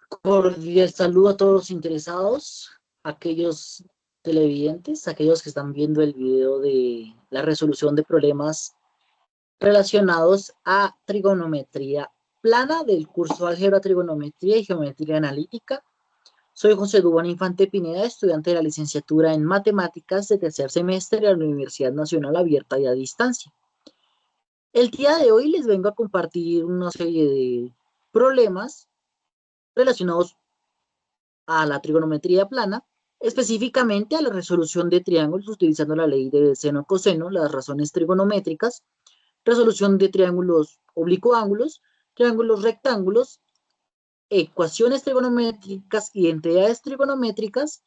Cordial saludo a todos los interesados, aquellos televidentes, aquellos que están viendo el video de la resolución de problemas relacionados a trigonometría plana del curso Álgebra, Trigonometría y Geometría Analítica. Soy José Duván Infante Pineda, estudiante de la licenciatura en Matemáticas de tercer semestre de la Universidad Nacional Abierta y a Distancia. El día de hoy les vengo a compartir una serie de problemas relacionados a la trigonometría plana, específicamente a la resolución de triángulos utilizando la ley de seno-coseno, las razones trigonométricas, resolución de triángulos oblicuo-ángulos, triángulos rectángulos, ecuaciones trigonométricas, identidades trigonométricas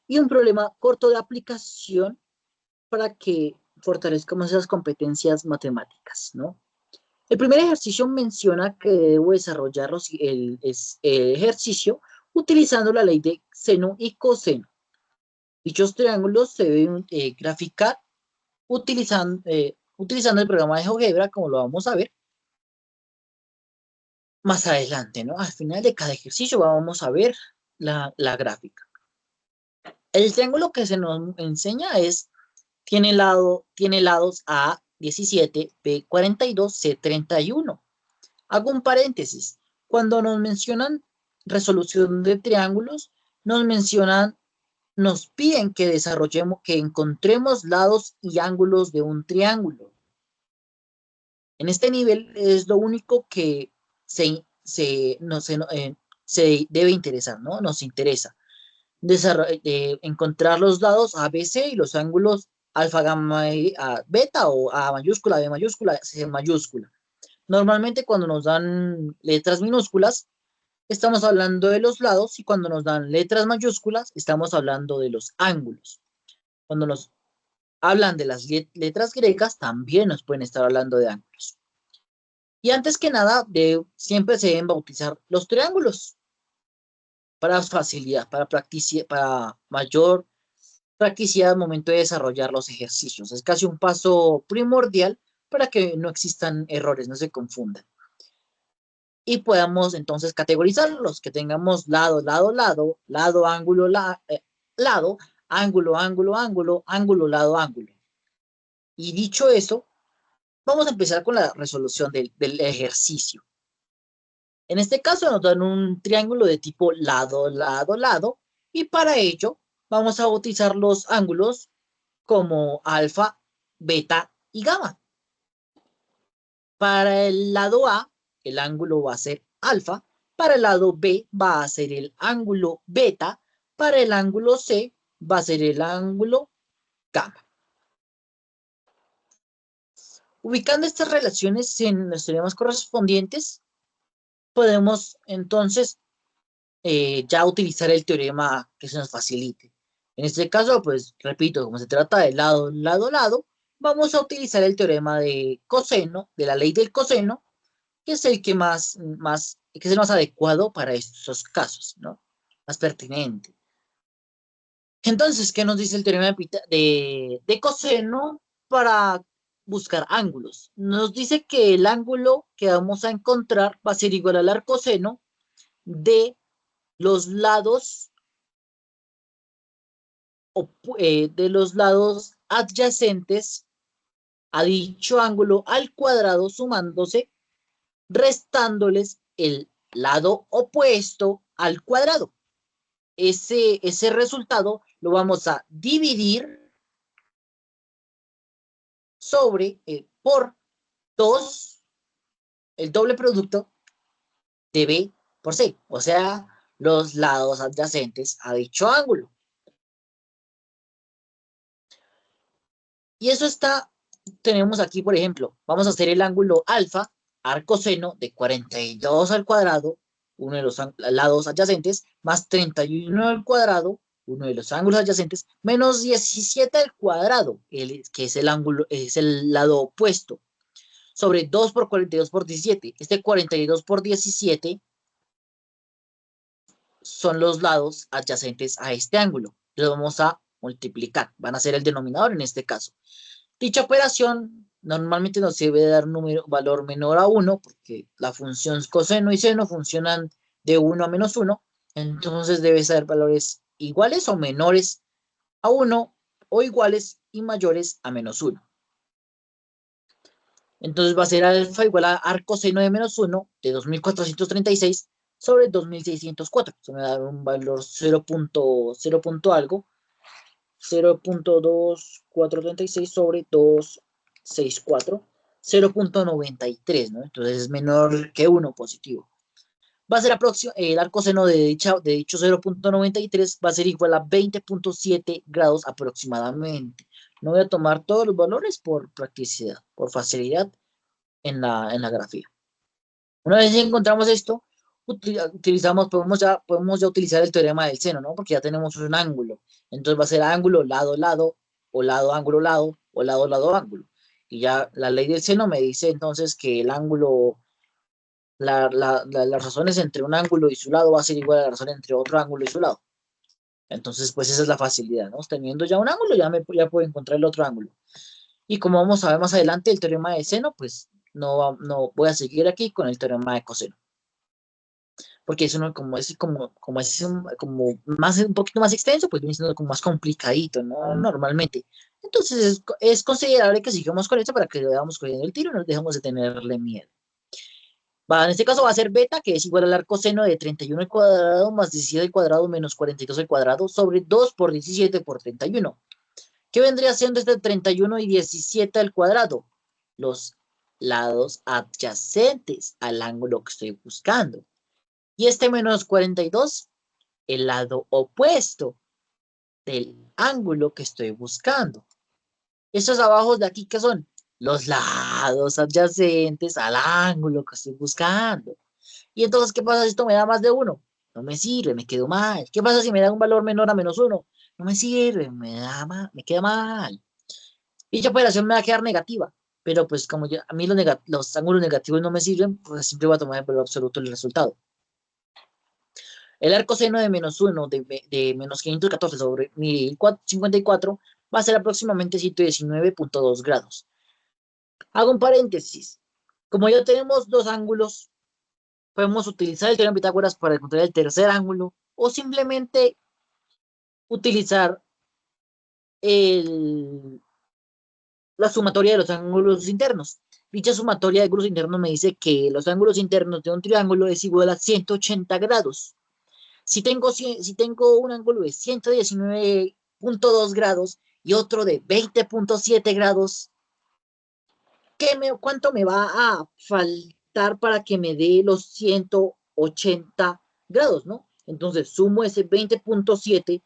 y un problema corto de aplicación para que fortalezcamos esas competencias matemáticas, ¿no? El primer ejercicio menciona que debo desarrollar el ejercicio utilizando la ley de seno y coseno. Dichos triángulos se deben graficar utilizando el programa de GeoGebra, como lo vamos a ver más adelante, ¿no? Al final de cada ejercicio vamos a ver la gráfica. El triángulo que se nos enseña tiene lados A 17, B 42, C 31. Hago un paréntesis. Cuando nos mencionan resolución de triángulos, nos piden que desarrollemos, que encontremos lados y ángulos de un triángulo. En este nivel es lo único que se debe interesar, ¿no? Nos interesa encontrar los lados ABC y los ángulos alfa, gamma, beta o A mayúscula, B mayúscula, C mayúscula. Normalmente cuando nos dan letras minúsculas, estamos hablando de los lados y cuando nos dan letras mayúsculas, estamos hablando de los ángulos. Cuando nos hablan de las letras griegas, también nos pueden estar hablando de ángulos. Y antes que nada, siempre se deben bautizar los triángulos para facilidad, para mayor practicidad al momento de desarrollar los ejercicios. Es casi un paso primordial para que no existan errores, no se confundan. Y podamos entonces categorizarlos, que tengamos lado, lado, lado, lado, ángulo, lado, ángulo, ángulo, ángulo, ángulo, lado, ángulo. Y dicho eso, vamos a empezar con la resolución del ejercicio. En este caso nos dan un triángulo de tipo lado, lado, lado, y para ello vamos a bautizar los ángulos como alfa, beta y gamma. Para el lado A, el ángulo va a ser alfa, para el lado B va a ser el ángulo beta, para el ángulo C va a ser el ángulo gamma. Ubicando estas relaciones en los teoremas correspondientes, podemos entonces ya utilizar el teorema que se nos facilite. En este caso, pues repito, como se trata de lado, lado, lado, vamos a utilizar el teorema de coseno, de la ley del coseno, que es el que que es el más adecuado para estos casos, ¿no? Más pertinente. Entonces, ¿qué nos dice el teorema de coseno para buscar ángulos? Nos dice que el ángulo que vamos a encontrar va a ser igual al arcoseno de los lados de los lados adyacentes a dicho ángulo al cuadrado sumándose, restándoles el lado opuesto al cuadrado. Ese resultado lo vamos a dividir por 2, el doble producto de B por C, o sea, los lados adyacentes a dicho ángulo. Y eso tenemos aquí, por ejemplo, vamos a hacer el ángulo alfa, arcoseno de 42 al cuadrado, uno de los lados adyacentes, más 31 al cuadrado, uno de los ángulos adyacentes, menos 17 al cuadrado, que es el ángulo, es el lado opuesto, sobre 2 por 42 por 17. Este 42 por 17 son los lados adyacentes a este ángulo. Los vamos a multiplicar, van a ser el denominador en este caso. Dicha operación normalmente nos debe dar un valor menor a 1 porque la función coseno y seno funcionan de 1 a -1, entonces debe ser valores iguales o menores a 1 o iguales y mayores a -1. Entonces va a ser alfa igual a arcoseno de -1 de 2436 sobre 2604. Eso me da un valor 0.0 algo, 0.2436 sobre 264, 0.93, ¿no? Entonces es menor que 1 positivo. Va a ser el arcoseno de dicho 0.93 va a ser igual a 20.7 grados aproximadamente. No voy a tomar todos los valores por practicidad, por facilidad en la grafía. Una vez encontramos esto, podemos ya utilizar el teorema del seno, ¿no? Porque ya tenemos un ángulo. Entonces va a ser ángulo, lado, lado, o lado, ángulo, lado, o lado, lado, ángulo. Y ya la ley del seno me dice entonces que el ángulo, las razones entre un ángulo y su lado va a ser igual a la razón entre otro ángulo y su lado. Entonces, pues esa es la facilidad, ¿no? Teniendo ya un ángulo, ya puedo encontrar el otro ángulo. Y como vamos a ver más adelante el teorema de seno, pues no voy a seguir aquí con el teorema de coseno. Porque eso no, como más, un poquito más extenso, pues viene siendo como más complicadito, ¿no? Normalmente. Entonces es considerable que sigamos con esto para que le vayamos cogiendo el tiro y no dejemos de tenerle miedo. En este caso va a ser beta, que es igual al arcoseno de 31 al cuadrado más 17 al cuadrado menos 42 al cuadrado sobre 2 por 17 por 31. ¿Qué vendría siendo este 31 y 17 al cuadrado? Los lados adyacentes al ángulo que estoy buscando. Y este menos 42, el lado opuesto del ángulo que estoy buscando. Estos abajo de aquí, ¿qué son? Los lados adyacentes al ángulo que estoy buscando. Y entonces, ¿qué pasa si esto me da más de 1? No me sirve, me quedo mal. ¿Qué pasa si me da un valor menor a -1? No me sirve, me queda mal. Dicha operación me va a quedar negativa. Pero pues como a mí los ángulos negativos no me sirven, pues siempre voy a tomar el valor absoluto del resultado. El arcoseno de -1 de menos 514 sobre 1054 va a ser aproximadamente 119.2 grados. Hago un paréntesis. Como ya tenemos dos ángulos, podemos utilizar el teorema de Pitágoras para encontrar el tercer ángulo o simplemente utilizar la sumatoria de los ángulos internos. Dicha sumatoria de ángulos internos me dice que los ángulos internos de un triángulo es igual a 180 grados. Si tengo un ángulo de 119.2 grados y otro de 20.7 grados, ¿cuánto me va a faltar para que me dé los 180 grados, ¿no? Entonces sumo ese 20.7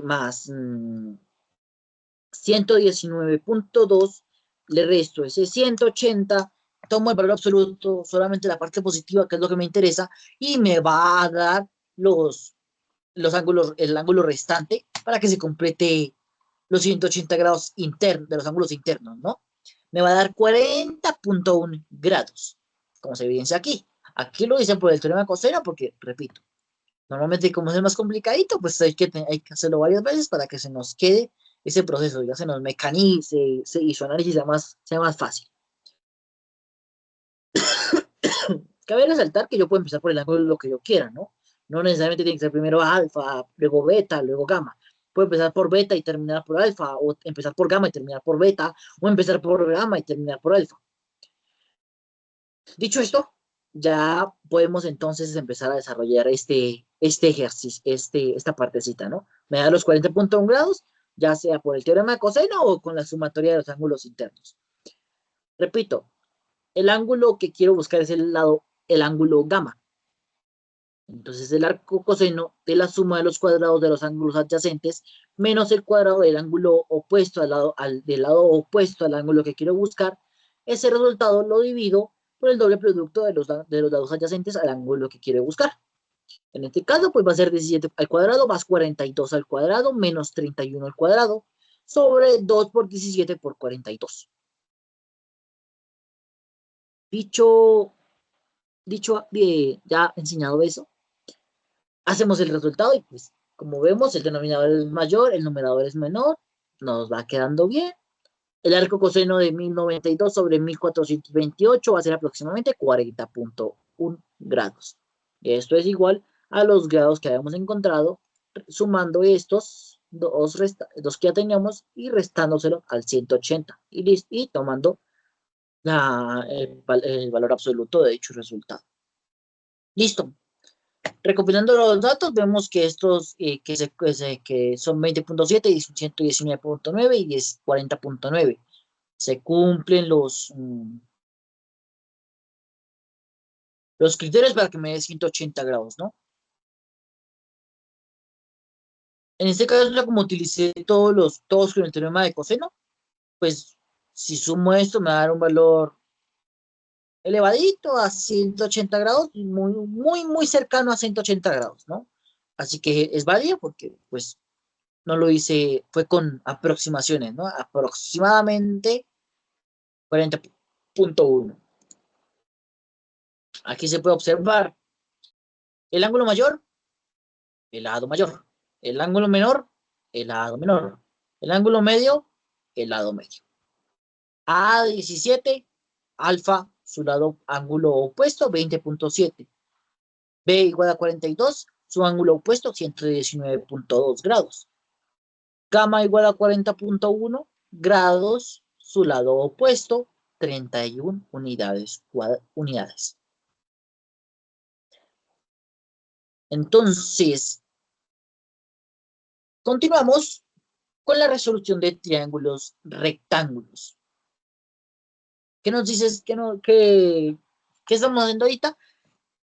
más 119.2, le resto ese 180, tomo el valor absoluto, solamente la parte positiva, que es lo que me interesa, y me va a dar el ángulo restante para que se complete los 180 grados internos, de los ángulos internos, ¿no? Me va a dar 40.1 grados, como se evidencia aquí. Aquí lo dicen por el teorema de coseno, porque, repito, normalmente como es más complicadito, pues hay que hacerlo varias veces para que se nos quede ese proceso, ya se nos mecanice y su análisis sea más fácil. Cabe resaltar que yo puedo empezar por el ángulo lo que yo quiera, ¿no? No necesariamente tiene que ser primero alfa, luego beta, luego gamma. Puedo empezar por beta y terminar por alfa, o empezar por gamma y terminar por beta, o empezar por gamma y terminar por alfa. Dicho esto, ya podemos entonces empezar a desarrollar este ejercicio, esta partecita, ¿no? Me da los 40.1 grados, ya sea por el teorema de coseno o con la sumatoria de los ángulos internos. Repito, el ángulo que quiero buscar es el ángulo gamma. Entonces el arco coseno de la suma de los cuadrados de los ángulos adyacentes menos el cuadrado del ángulo opuesto del lado opuesto al ángulo que quiero buscar, ese resultado lo divido por el doble producto de los lados adyacentes al ángulo que quiero buscar. En este caso, pues va a ser 17 al cuadrado más 42 al cuadrado menos 31 al cuadrado sobre 2 por 17 por 42. Dicho, ya enseñado eso, hacemos el resultado y pues como vemos el denominador es mayor, el numerador es menor, nos va quedando bien. El arco coseno de 1092 sobre 1428 va a ser aproximadamente 40.1 grados. Esto es igual a los grados que habíamos encontrado, sumando estos dos que ya teníamos y restándoselo al 180 y tomando el valor absoluto de dicho resultado. Listo. Recopilando los datos, vemos que estos que son 20.7, 119.9 y 40.9. Se cumplen los criterios para que me dé 180 grados, ¿no? En este caso, como utilicé todos con el teorema de coseno, pues si sumo esto me va a dar un valor elevadito a 180 grados, muy, muy, muy cercano a 180 grados, ¿no? Así que es válido porque, pues, no lo hice, fue con aproximaciones, ¿no? Aproximadamente 40.1. Aquí se puede observar el ángulo mayor, el lado mayor, el ángulo menor, el lado menor, el ángulo medio, el lado medio. A17, alfa, su lado ángulo opuesto, 20.7. B igual a 42, su ángulo opuesto, 119.2 grados. Gamma igual a 40.1 grados, su lado opuesto, 31 unidades. Entonces, continuamos con la resolución de triángulos rectángulos. ¿Qué nos dices? ¿Qué estamos haciendo ahorita?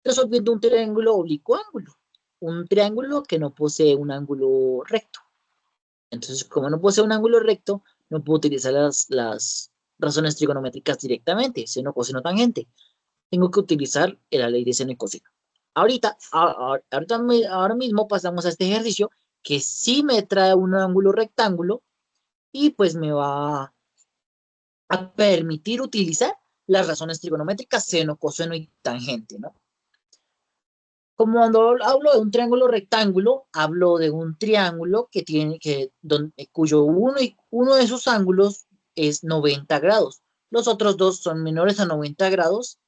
Resolviendo un triángulo oblicuo ángulo. Un triángulo que no posee un ángulo recto. Entonces, como no posee un ángulo recto, no puedo utilizar las razones trigonométricas directamente, seno, coseno, tangente. Tengo que utilizar la ley de seno y coseno. Ahora mismo pasamos a este ejercicio que sí me trae un ángulo rectángulo y pues me va a permitir utilizar las razones trigonométricas seno, coseno y tangente, ¿no? Como cuando hablo de un triángulo rectángulo, hablo de un triángulo cuyo uno de sus ángulos es 90 grados. Los otros dos son menores a 90 grados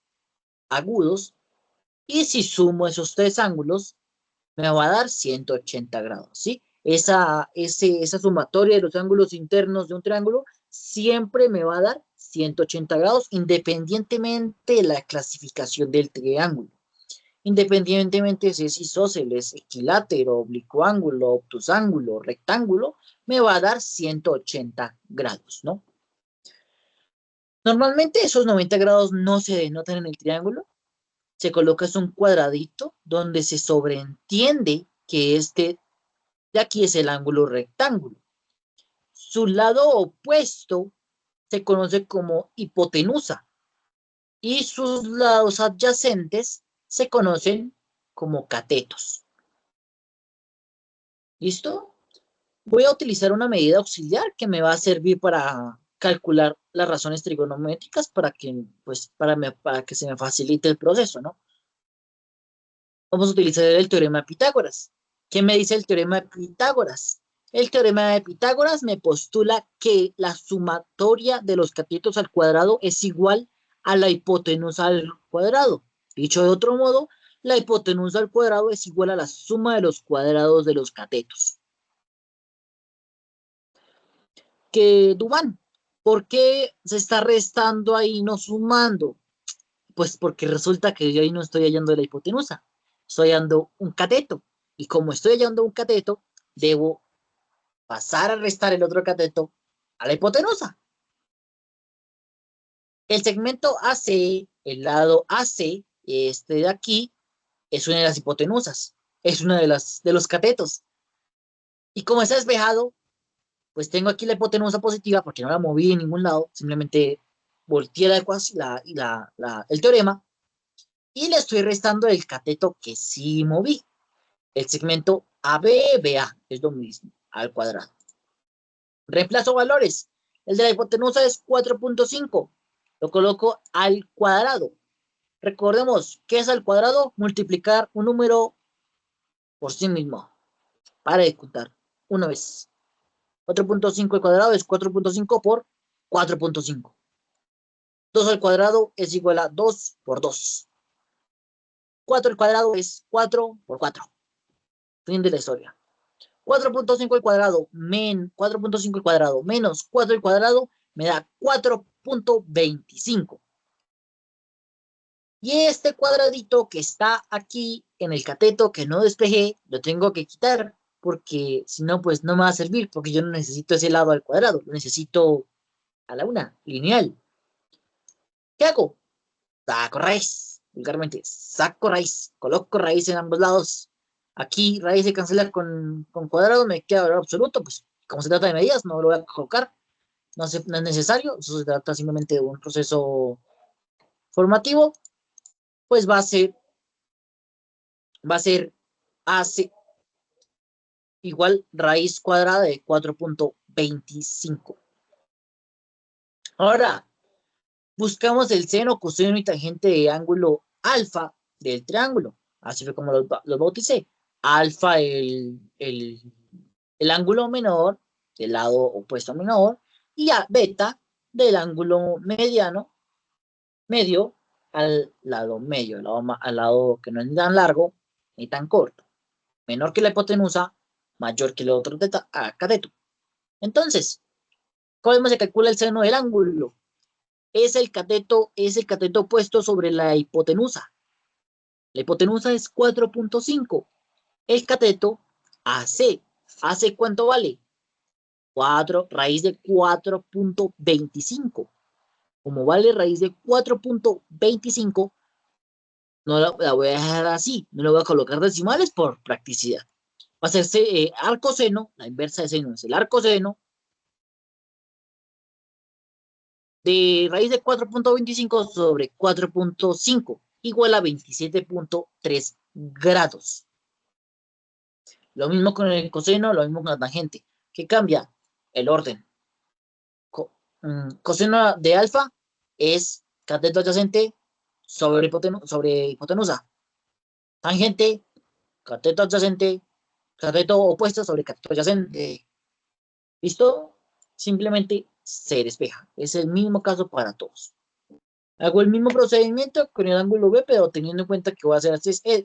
agudos. Y si sumo esos tres ángulos, me va a dar 180 grados, ¿sí? Esa sumatoria de los ángulos internos de un triángulo siempre me va a dar 180 grados, independientemente de la clasificación del triángulo. Independientemente si es isósceles, equilátero, oblicuo ángulo, obtusángulo, rectángulo, me va a dar 180 grados, ¿no? Normalmente esos 90 grados no se denotan en el triángulo, se coloca un cuadradito donde se sobreentiende que este de aquí es el ángulo rectángulo. Su lado opuesto se conoce como hipotenusa y sus lados adyacentes se conocen como catetos. ¿Listo? Voy a utilizar una medida auxiliar que me va a servir para calcular las razones trigonométricas para que se me facilite el proceso, ¿no? Vamos a utilizar el teorema de Pitágoras. ¿Qué me dice el teorema de Pitágoras? El teorema de Pitágoras me postula que la sumatoria de los catetos al cuadrado es igual a la hipotenusa al cuadrado. Dicho de otro modo, la hipotenusa al cuadrado es igual a la suma de los cuadrados de los catetos. Que Dubán, ¿por qué se está restando ahí, no sumando? Pues porque resulta que yo ahí no estoy hallando la hipotenusa, estoy hallando un cateto. Y como estoy hallando un cateto, debo pasar a restar el otro cateto a la hipotenusa. El segmento AC, el lado AC, este de aquí, es una de las hipotenusas, es una de los catetos. Y como está despejado, pues tengo aquí la hipotenusa positiva porque no la moví en ningún lado, simplemente volteé la ecuación, el teorema y le estoy restando el cateto que sí moví. El segmento ABBA es lo mismo, al cuadrado. Reemplazo valores. El de la hipotenusa es 4.5. Lo coloco al cuadrado. Recordemos que es al cuadrado multiplicar un número por sí mismo. Para ejecutar una vez. 4.5 al cuadrado es 4.5 por 4.5. 2 al cuadrado es igual a 2 por 2. 4 al cuadrado es 4 por 4. Fin de la historia. 4.5 al cuadrado, 4.5 al cuadrado menos 4 al cuadrado me da 4.25. Y este cuadradito que está aquí en el cateto que no despejé, lo tengo que quitar, porque si no, pues no me va a servir, porque yo no necesito ese lado al cuadrado, lo necesito a la una, lineal. ¿Qué hago? Saco raíz, vulgarmente, saco raíz, coloco raíz en ambos lados. Aquí raíz se cancela con cuadrado, me queda valor absoluto, pues como se trata de medidas, no lo voy a colocar, no es necesario, eso se trata simplemente de un proceso formativo, pues va a ser AC igual raíz cuadrada de 4.25. Ahora, buscamos el seno, coseno y tangente de ángulo alfa del triángulo. Así fue como los bauticé. Alfa el ángulo menor del lado opuesto a menor y a beta del ángulo medio al lado medio, al lado que no es ni tan largo ni tan corto. Menor que la hipotenusa, mayor que el otro cateto. Entonces, ¿cómo se calcula el seno del ángulo? Es el cateto opuesto sobre la hipotenusa. La hipotenusa es 4.5. El cateto AC. ¿AC cuánto vale? 4 raíz de 4.25. Como vale raíz de 4.25, no la voy a dejar así. No le voy a colocar decimales por practicidad. Va a hacerse arcoseno. La inversa de seno es el arcoseno de raíz de 4.25 sobre 4.5 igual a 27.3 grados. Lo mismo con el coseno, lo mismo con la tangente. ¿Qué cambia? El orden. Coseno de alfa es cateto adyacente sobre hipotenusa. Tangente, cateto adyacente, cateto opuesto sobre cateto adyacente. ¿Listo? Simplemente se despeja. Es el mismo caso para todos. Hago el mismo procedimiento con el ángulo B, pero teniendo en cuenta que voy a hacer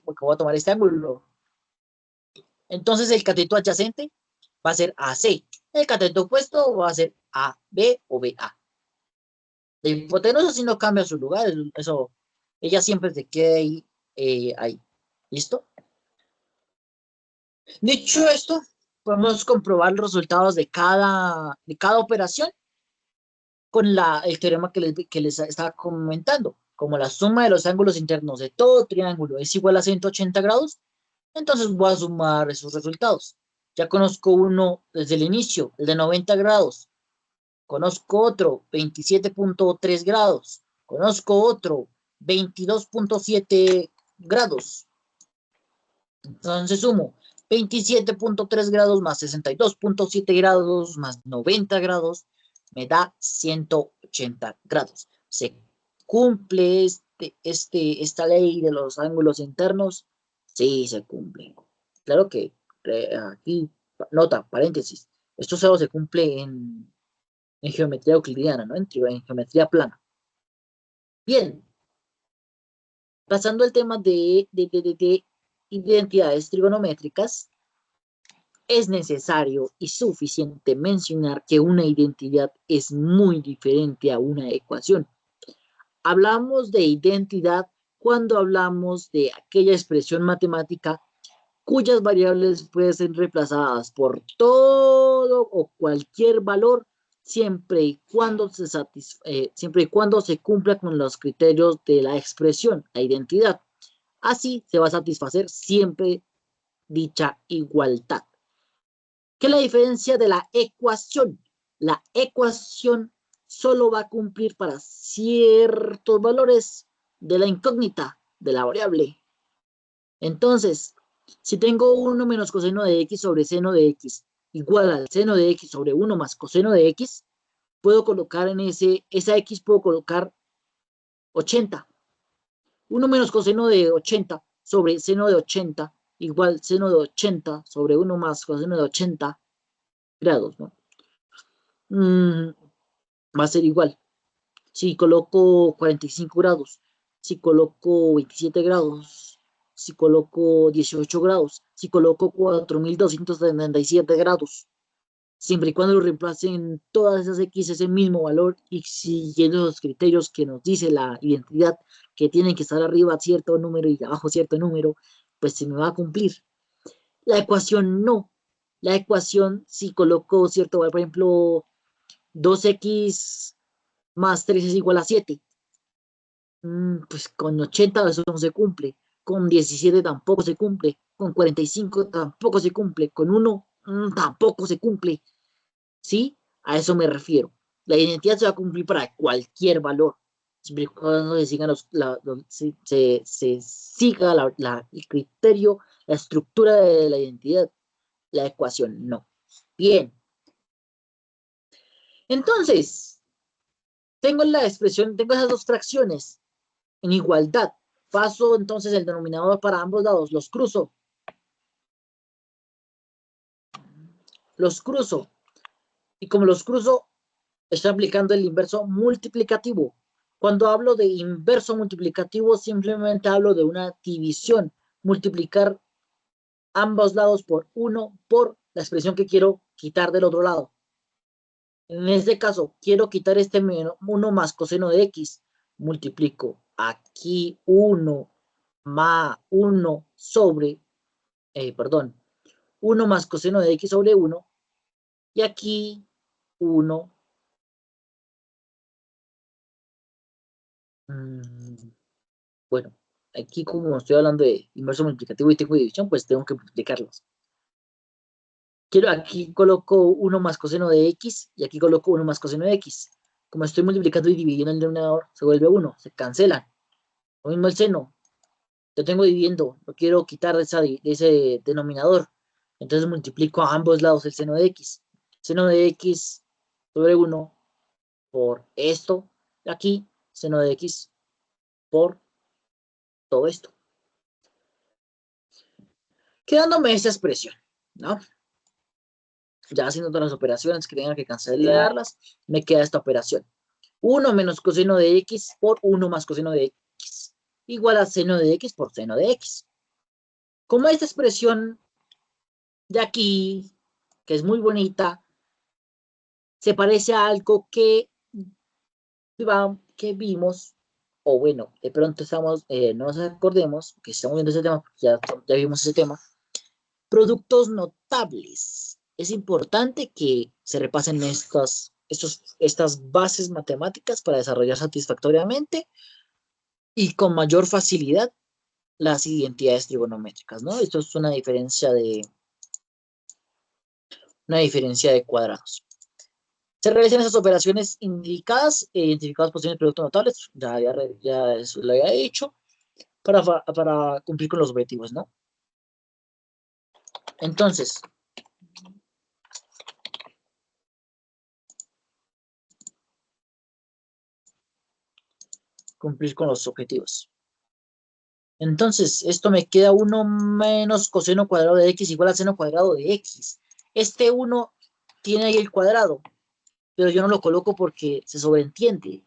porque voy a tomar este ángulo. Entonces el cateto adyacente va a ser AC. El cateto opuesto va a ser AB o BA. La hipotenusa si no cambia su lugar, eso, ella siempre se queda ahí. ¿Listo? Dicho esto, podemos comprobar los resultados de cada operación con el teorema que les estaba comentando. Como la suma de los ángulos internos de todo triángulo es igual a 180 grados, entonces voy a sumar esos resultados. Ya conozco uno desde el inicio, el de 90 grados. Conozco otro, 27.3 grados. Conozco otro, 22.7 grados. Entonces sumo 27.3 grados más 62.7 grados más 90 grados me da 180 grados. ¿Se cumple esta ley de los ángulos internos? Sí, se cumple. Claro que aquí, nota, paréntesis, esto solo se cumple en geometría euclidiana, ¿no? En geometría plana. Bien, pasando al tema de identidades trigonométricas, es necesario y suficiente mencionar que una identidad es muy diferente a una ecuación. Hablamos de identidad cuando hablamos de aquella expresión matemática cuyas variables pueden ser reemplazadas por todo o cualquier valor siempre y cuando se cumpla con los criterios de la expresión, la identidad. Así se va a satisfacer siempre dicha igualdad. ¿Qué es la diferencia de la ecuación? La ecuación solo va a cumplir para ciertos valores de la incógnita, de la variable. Entonces, si tengo 1 menos coseno de x sobre seno de x igual al seno de x sobre 1 más coseno de x, puedo colocar en esa x, puedo colocar 80. 1 menos coseno de 80 sobre seno de 80 igual seno de 80 sobre 1 más coseno de 80 grados, ¿no? Va a ser igual. Si coloco 45 grados, si coloco 27 grados, si coloco 18 grados, si coloco 4277 grados, siempre y cuando lo reemplacen todas esas X ese mismo valor y siguiendo los criterios que nos dice la identidad, que tienen que estar arriba cierto número y abajo cierto número, pues se me va a cumplir. La ecuación no. La ecuación, si coloco cierto valor, por ejemplo, 2x más 3 es igual a 7. Pues con 80 eso no se cumple, con 17 tampoco se cumple, con 45 tampoco se cumple, con 1 tampoco se cumple, ¿sí? A eso me refiero. La identidad se va a cumplir para cualquier valor, siempre y cuando se siga, se siga el criterio, la estructura de la identidad, la ecuación no. Bien, entonces, tengo la expresión, tengo esas dos fracciones en igualdad. Paso entonces el denominador para ambos lados, los cruzo. Y como los cruzo, estoy aplicando el inverso multiplicativo. Cuando hablo de inverso multiplicativo, simplemente hablo de una división. Multiplicar ambos lados por 1 por la expresión que quiero quitar del otro lado. En este caso, quiero quitar este 1 más coseno de x. Multiplico aquí 1 más 1 sobre, perdón, 1 más coseno de x sobre 1. Y aquí 1. Bueno, aquí como estoy hablando de inverso multiplicativo y tengo división, pues tengo que multiplicarlos. Quiero, aquí coloco 1 más coseno de x y aquí coloco 1 más coseno de x. Como estoy multiplicando y dividiendo el denominador, se vuelve 1, se cancelan. Lo mismo el seno, lo tengo dividiendo, lo quiero quitar de ese denominador. Entonces multiplico a ambos lados el seno de x. Seno de x sobre 1 por esto, aquí, seno de x por todo esto. Quedándome esta expresión, ¿no? Ya haciendo todas las operaciones que tengan que cancelarlas, me queda esta operación. 1 menos coseno de x por 1 más coseno de x, igual a seno de x por seno de x. Como esta expresión de aquí, que es muy bonita, se parece a algo que vimos, o bueno, de pronto no nos acordemos que estamos viendo ese tema, porque ya vimos ese tema, productos notables. Es importante que se repasen estas bases matemáticas para desarrollar satisfactoriamente y con mayor facilidad las identidades trigonométricas, ¿no? Esto es una diferencia de cuadrados. Se realizan esas operaciones indicadas, identificadas posiciones de productos notables, ya eso lo había hecho, para cumplir con los objetivos, ¿no? Entonces, cumplir con los objetivos. Entonces, esto me queda 1 menos coseno cuadrado de x igual a seno cuadrado de x. Este 1 tiene ahí el cuadrado, pero yo no lo coloco porque se sobreentiende.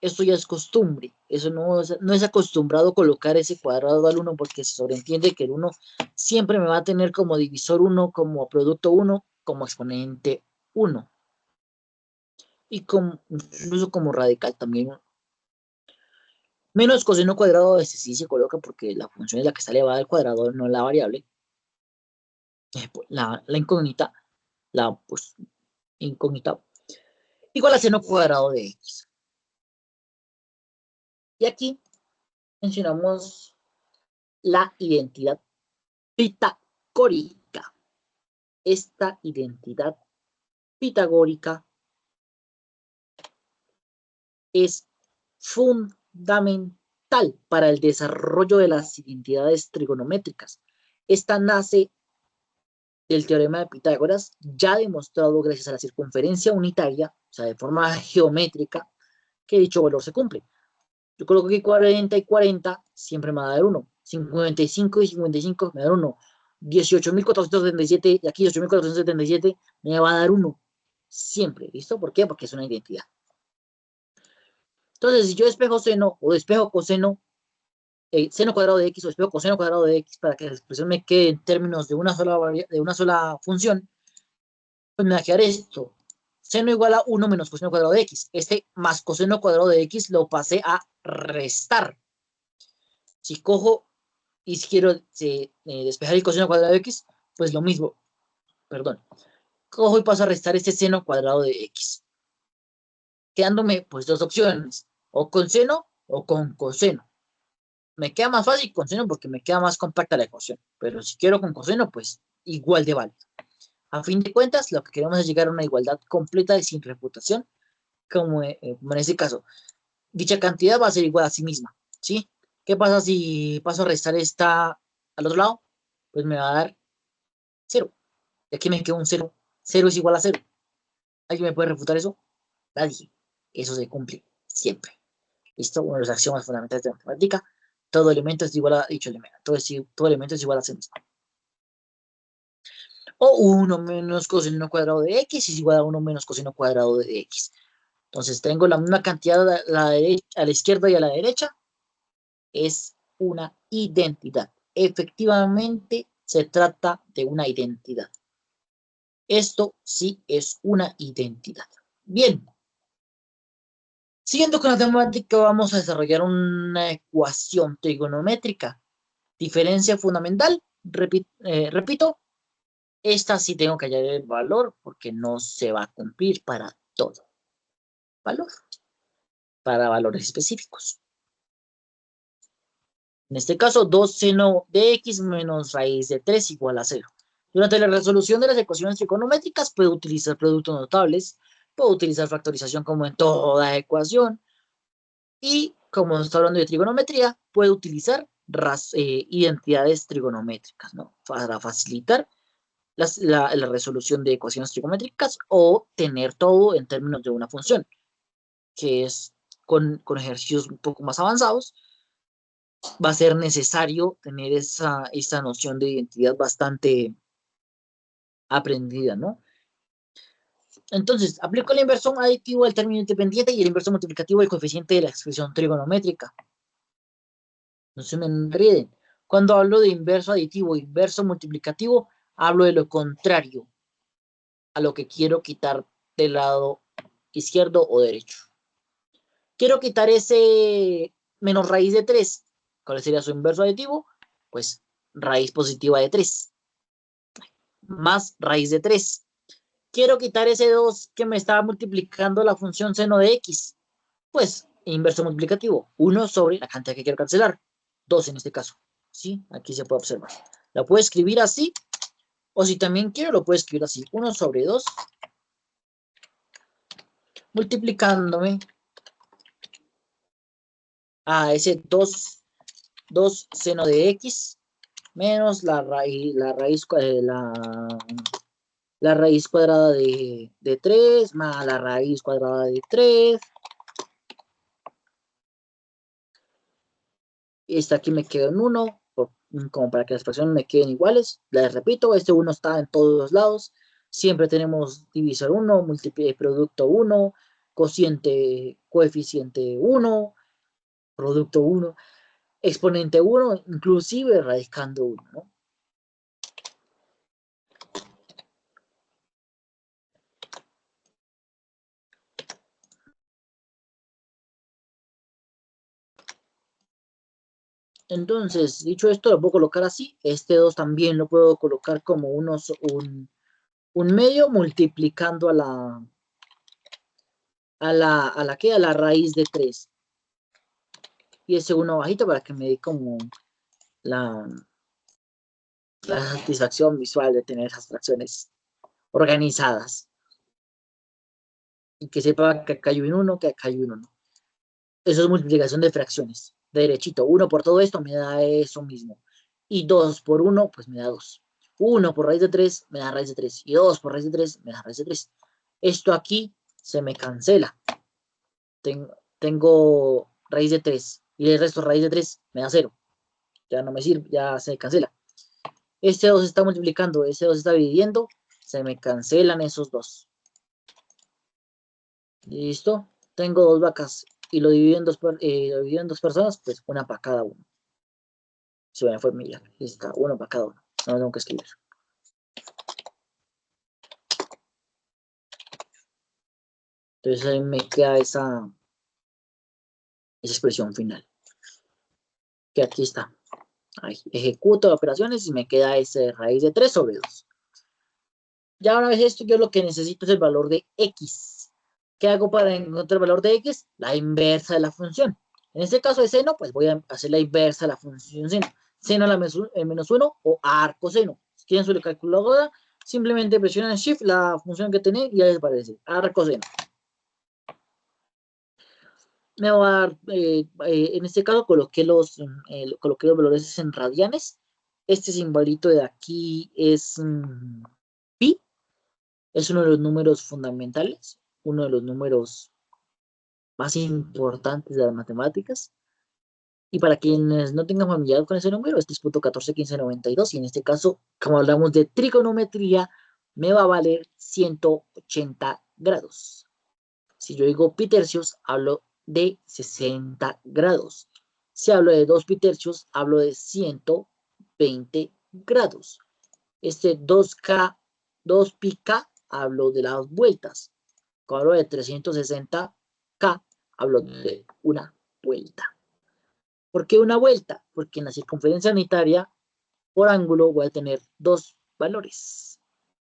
Esto ya es costumbre. Eso no es acostumbrado colocar ese cuadrado al 1 porque se sobreentiende que el 1 siempre me va a tener como divisor 1, como producto 1, como exponente 1. Y incluso como radical también. Menos coseno cuadrado, ese sí se coloca porque la función es la que está elevada al cuadrado, no la variable. La incógnita, pues, incógnita, igual a seno cuadrado de x. Y aquí mencionamos la identidad pitagórica. Esta identidad pitagórica es fundamental para el desarrollo de las identidades trigonométricas. Esta nace del teorema de Pitágoras, ya demostrado gracias a la circunferencia unitaria, o sea, de forma geométrica, que dicho valor se cumple. Yo coloco aquí 40 y 40, siempre me va a dar 1. 55 y 55 me va a dar 1. 18.477 y aquí 18.477 me va a dar 1. Siempre, ¿listo? ¿Por qué? Porque es una identidad. Entonces, si yo despejo seno o despejo coseno, seno cuadrado de x o espejo coseno cuadrado de x para que la expresión me quede en términos de una sola función, pues me va a quedar esto. Seno igual a 1 menos coseno cuadrado de x. Este más coseno cuadrado de x lo pasé a restar. Si cojo y si quiero despejar el coseno cuadrado de x, pues lo mismo, perdón. Cojo y paso a restar este seno cuadrado de x. Quedándome pues dos opciones, o con seno o con coseno. Me queda más fácil con seno porque me queda más compacta la ecuación, pero si quiero con coseno, pues igual de válido. A fin de cuentas, lo que queremos es llegar a una igualdad completa y sin reputación, como en este caso. Dicha cantidad va a ser igual a sí misma, ¿sí? ¿Qué pasa si paso a restar esta al otro lado? Pues me va a dar 0. Y aquí me queda un 0. 0 es igual a 0. ¿Alguien me puede refutar eso? Nadie. Eso se cumple siempre. ¿Listo? Uno de los axiomas fundamentales de la matemática. Todo elemento es igual a dicho elemento. Todo elemento es igual a sí mismo. O 1 menos coseno cuadrado de x es igual a 1 menos coseno cuadrado de x. Entonces tengo la misma cantidad a la izquierda y a la derecha. Es una identidad. Efectivamente, se trata de una identidad. Esto sí es una identidad. Bien. Siguiendo con la temática, vamos a desarrollar una ecuación trigonométrica. Diferencia fundamental. Repito, esta sí tengo que hallar el valor porque no se va a cumplir para todo. Valor. Para valores específicos. En este caso, 2 seno de x menos raíz de 3 igual a 0. Durante la resolución de las ecuaciones trigonométricas puedo utilizar productos notables, puedo utilizar factorización como en toda ecuación, y como está hablando de trigonometría, puedo utilizar identidades trigonométricas, ¿no? Para facilitar la resolución de ecuaciones trigonométricas o tener todo en términos de una función, que es con ejercicios un poco más avanzados, va a ser necesario tener esa noción de identidad bastante aprendida, ¿no? Entonces, aplico la inversión aditivo del término independiente y el inverso multiplicativo del coeficiente de la expresión trigonométrica. No se me enreden. Cuando hablo de inverso aditivo e inverso multiplicativo, hablo de lo contrario a lo que quiero quitar del lado izquierdo o derecho. Quiero quitar ese menos raíz de 3. ¿Cuál sería su inverso aditivo? Pues raíz positiva de 3. Más raíz de 3. Quiero quitar ese 2 que me estaba multiplicando la función seno de x. Pues inverso multiplicativo. 1 sobre la cantidad que quiero cancelar. 2 en este caso. ¿Sí? Aquí se puede observar. La puedo escribir así. O si también quiero, lo puedo escribir así. 1 sobre 2. Multiplicándome a ese 2 seno de x menos la raíz cuadrada de 3 más la raíz cuadrada de 3. Esta aquí me queda en 1, como para que las fracciones me queden iguales. Les repito, este 1 está en todos los lados. Siempre tenemos divisor 1, producto 1, coeficiente 1, producto 1, exponente 1, inclusive radicando 1, ¿no? Entonces, dicho esto, lo puedo colocar así. Este 2 también lo puedo colocar como un medio multiplicando a la raíz de 3. Y ese 1 bajito para que me dé como la satisfacción visual de tener esas fracciones organizadas. Y que sepa que acá hay un 1, que acá hay un 1. Eso es multiplicación de fracciones. Derechito. 1 por todo esto me da eso mismo. Y 2 por 1, pues me da 2. 1 por raíz de 3 me da raíz de 3. Y 2 por raíz de 3 me da raíz de 3. Esto aquí se me cancela. Tengo raíz de 3. Y el resto raíz de 3 me da 0. Ya no me sirve, ya se cancela. Este 2 está multiplicando, este 2 está dividiendo. Se me cancelan esos 2. ¿Listo? Tengo 2 vacas y lo divido en 2 personas, pues una para cada uno. Se me fue mi está uno para cada uno. No tengo que escribir. Entonces ahí me queda esa expresión final. Que aquí está. Ahí, ejecuto operaciones y me queda ese raíz de 3 sobre 2. Ya una vez esto, yo lo que necesito es el valor de x. ¿Qué hago para encontrar el valor de x? La inversa de la función. En este caso de seno, pues voy a hacer la inversa de la función seno. Seno a la menos 1 o arco seno. Si quieren su calculadora, simplemente presionan Shift, la función que tenéis, y ya les aparece. Arco seno. Me va a dar, en este caso coloqué los valores en radianes. Este simbolito de aquí es pi. Es uno de los números fundamentales, uno de los números más importantes de las matemáticas. Y para quienes no tengan familiaridad con ese número, este es punto 141592, y en este caso, como hablamos de trigonometría, me va a valer 180 grados. Si yo digo pi tercios, hablo de 60 grados. Si hablo de 2 pi tercios, hablo de 120 grados. Este 2K, 2 pi K, hablo de las vueltas. Cuando hablo de 360K, hablo de una vuelta. ¿Por qué una vuelta? Porque en la circunferencia unitaria por ángulo voy a tener dos valores.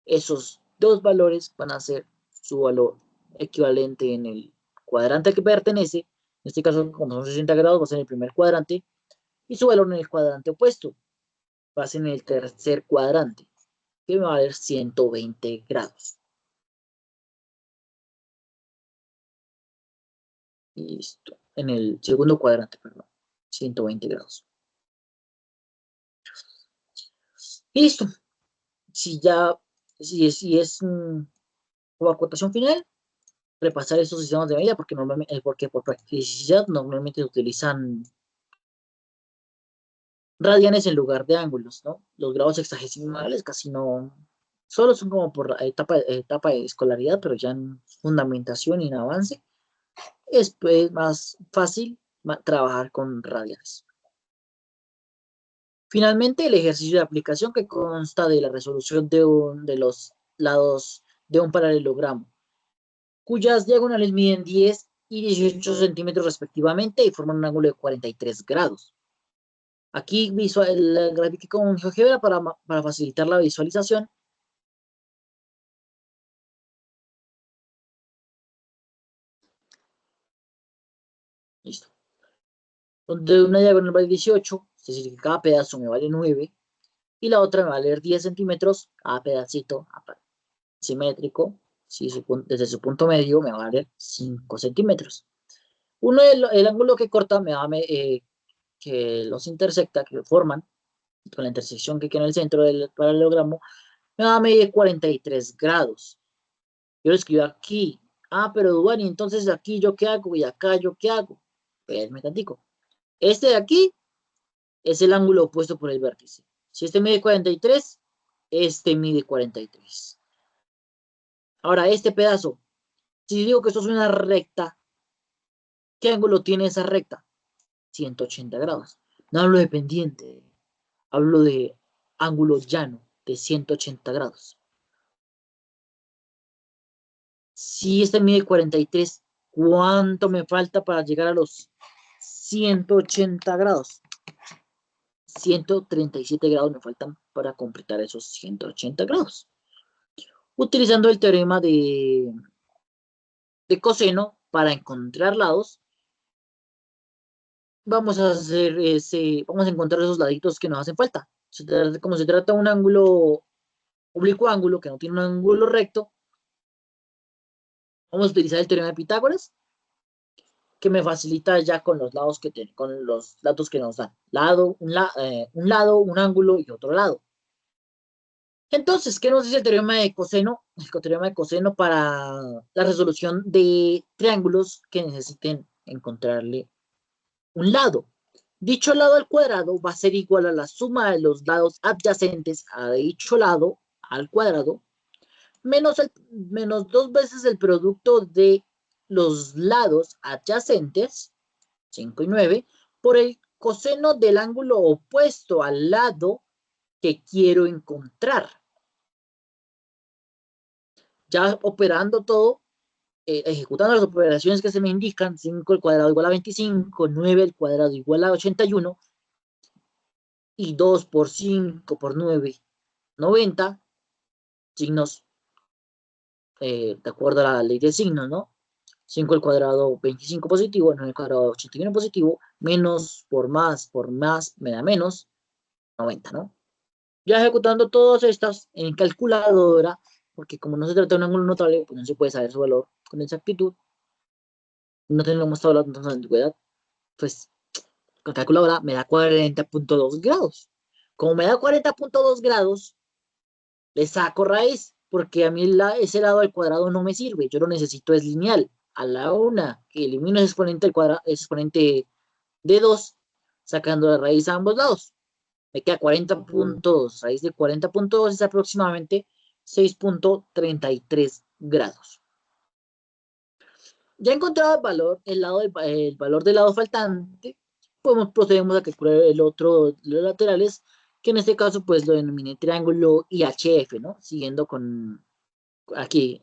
Esos dos valores van a ser su valor equivalente en el cuadrante al que pertenece. En este caso, como son 60 grados, va a ser en el primer cuadrante. Y su valor en el cuadrante opuesto va a ser en el tercer cuadrante, que me va a dar 120 grados. Listo. En el segundo cuadrante, perdón. 120 grados. Listo. Si es como acotación final, repasar esos sistemas de medida, porque por practicidad normalmente se utilizan radianes en lugar de ángulos, ¿no? Los grados sexagesimales casi no, solo son como por etapa de escolaridad, pero ya en fundamentación y en avance es pues, más fácil trabajar con radianes. Finalmente, el ejercicio de aplicación que consta de la resolución de los lados de un paralelogramo, cuyas diagonales miden 10 y 18 centímetros respectivamente y forman un ángulo de 43 grados. Aquí grafiqué con GeoGebra para facilitar la visualización. Listo. Donde una diagonal vale 18, es decir, que cada pedazo me vale 9, y la otra me va a valer 10 centímetros, cada pedacito simétrico, desde su punto medio me va a valer 5 centímetros. El ángulo que corta que los intersecta, que forman, con la intersección que queda en el centro del paralelogramo, me va a medir 43 grados. Yo lo escribo aquí. Ah, pero Duvani, entonces aquí yo qué hago y acá yo qué hago. Espérame tantico. Este de aquí es el ángulo opuesto por el vértice. Si este mide 43, este mide 43. Ahora, este pedazo, si digo que esto es una recta, ¿qué ángulo tiene esa recta? 180 grados. No hablo de pendiente, hablo de ángulo llano de 180 grados. Si este mide 43, ¿cuánto me falta para llegar a los 180 grados? 137 grados me faltan para completar esos 180 grados. Utilizando el teorema de coseno para encontrar lados, vamos a encontrar esos laditos que nos hacen falta. Como se trata de un ángulo, oblicuo ángulo que no tiene un ángulo recto, vamos a utilizar el teorema de Pitágoras, que me facilita ya con los lados con los datos que nos dan. Un lado, un ángulo y otro lado. Entonces, ¿qué nos dice el teorema de coseno? El teorema de coseno para la resolución de triángulos que necesiten encontrarle un lado. Dicho lado al cuadrado va a ser igual a la suma de los lados adyacentes a dicho lado al cuadrado, menos 2 veces el producto de los lados adyacentes, 5 y 9, por el coseno del ángulo opuesto al lado que quiero encontrar. Ya operando todo, ejecutando las operaciones que se me indican, 5 al cuadrado igual a 25, 9 al cuadrado igual a 81, y 2 por 5 por 9, 90, signos de acuerdo a la ley de signos, ¿no? 5 al cuadrado 25 positivo, 9 al cuadrado 81 positivo, menos por más, me da menos 90, ¿no? Ya ejecutando todas estas en calculadora, porque como no se trata de un ángulo notable, pues no se puede saber su valor con exactitud, no tenemos tabla de antigüedad, pues con calculadora me da 40.2 grados. Como me da 40.2 grados, le saco raíz, porque a mí ese lado al cuadrado no me sirve, yo lo necesito es lineal. A la una que elimino ese exponente, ese exponente de 2, sacando la raíz a ambos lados, me queda 40.2, raíz de 40.2 es aproximadamente 6.33 grados. Ya encontrado el valor, el valor del lado faltante, procedemos a calcular el otro de los laterales, que en este caso pues lo denominé triángulo IHF, ¿no? Siguiendo con aquí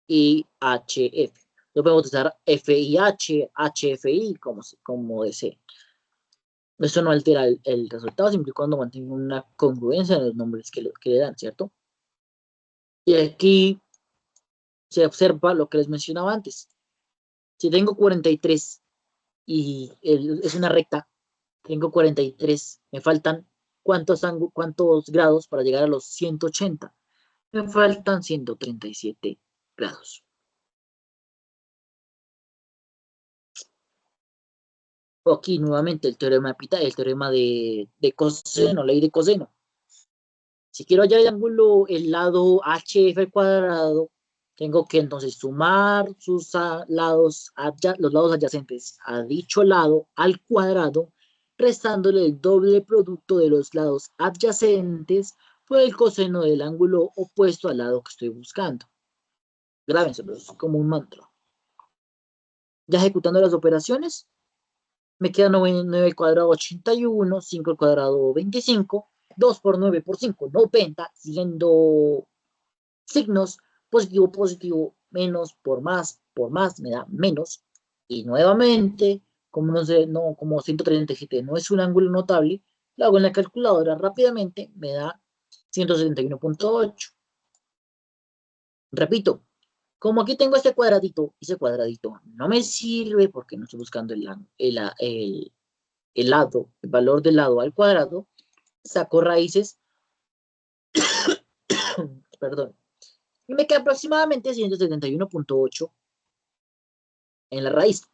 IHF. Lo podemos usar FIH, HFI, como desee. Esto no altera el resultado, siempre y cuando mantenga una congruencia en los nombres que le dan, ¿cierto? Y aquí se observa lo que les mencionaba antes. Si tengo 43 y es una recta, tengo 43, me faltan ¿cuántos grados para llegar a los 180? Me faltan 137 grados. Aquí nuevamente el teorema de coseno, ley de coseno. Si quiero hallar el ángulo, el lado HF al cuadrado, tengo que entonces sumar sus lados, los lados adyacentes a dicho lado al cuadrado, restándole el doble producto de los lados adyacentes por el coseno del ángulo opuesto al lado que estoy buscando. Grábenselo, es como un mantra. Ya ejecutando las operaciones, me queda 9 al cuadrado 81, 5 al cuadrado 25, 2 por 9 por 5, 90, siguiendo signos, positivo, positivo, menos por más, me da menos. Y nuevamente, como no sé, no, como 137 no es un ángulo notable, lo hago en la calculadora rápidamente, me da 171.8. Repito, como aquí tengo este cuadradito, ese cuadradito no me sirve porque no estoy buscando el lado, el valor del lado al cuadrado, saco raíces, perdón, y me queda aproximadamente 171.8 en la raíz,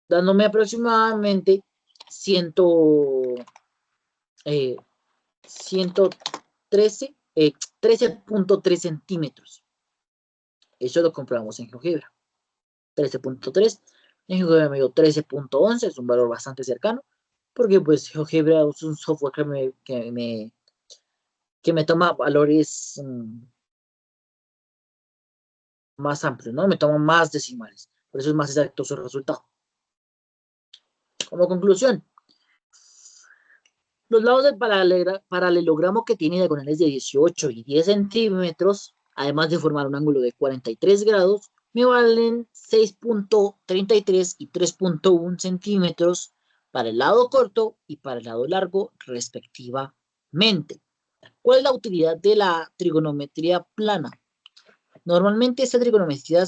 dándome aproximadamente 100, 113, 13.3 centímetros. Eso lo comprobamos en GeoGebra. 13.3, en GeoGebra me dio 13.11, es un valor bastante cercano, porque pues GeoGebra es un software que me toma valores más amplios, ¿no? Me toma más decimales, por eso es más exacto su resultado. Como conclusión, los lados del paralelogramo que tiene diagonales de 18 y 10 centímetros, además de formar un ángulo de 43 grados, me valen 6.33 y 3.1 centímetros para el lado corto y para el lado largo, respectivamente. ¿Cuál es la utilidad de la trigonometría plana? Normalmente la trigonometría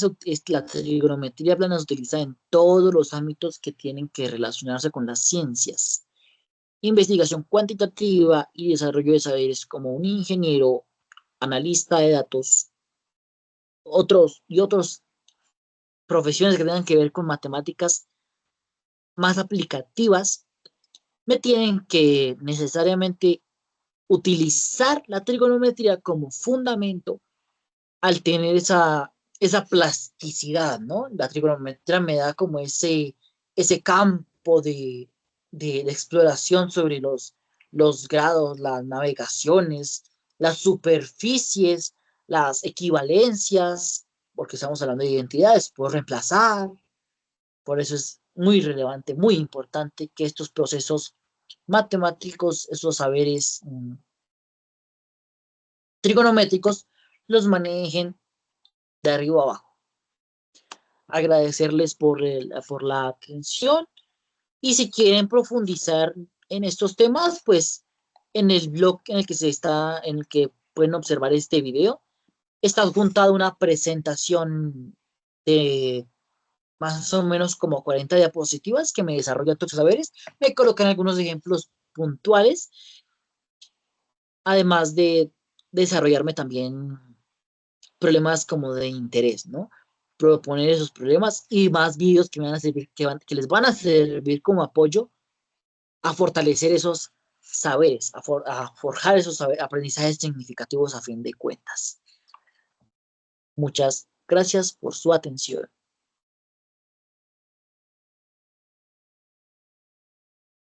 plana se utiliza en todos los ámbitos que tienen que relacionarse con las ciencias. Investigación cuantitativa y desarrollo de saberes como un ingeniero, analista de datos, otras profesiones que tengan que ver con matemáticas más aplicativas, me tienen que necesariamente utilizar la trigonometría como fundamento al tener esa plasticidad, ¿no? La trigonometría me da como ese campo de exploración sobre los grados, las navegaciones, las superficies, las equivalencias, porque estamos hablando de identidades, puedo reemplazar, por eso es muy relevante, muy importante que estos procesos matemáticos, esos saberes trigonométricos, los manejen de arriba abajo. Agradecerles por la atención y si quieren profundizar en estos temas, pues en el blog en el que pueden observar este video, está adjuntada una presentación de más o menos como 40 diapositivas que me desarrolla todos los saberes, me colocan algunos ejemplos puntuales, además de desarrollarme también problemas como de interés, ¿no? Proponer esos problemas y más videos que me van a servir, que les van a servir como apoyo a fortalecer esos saberes, a forjar esos aprendizajes significativos a fin de cuentas. Muchas gracias por su atención.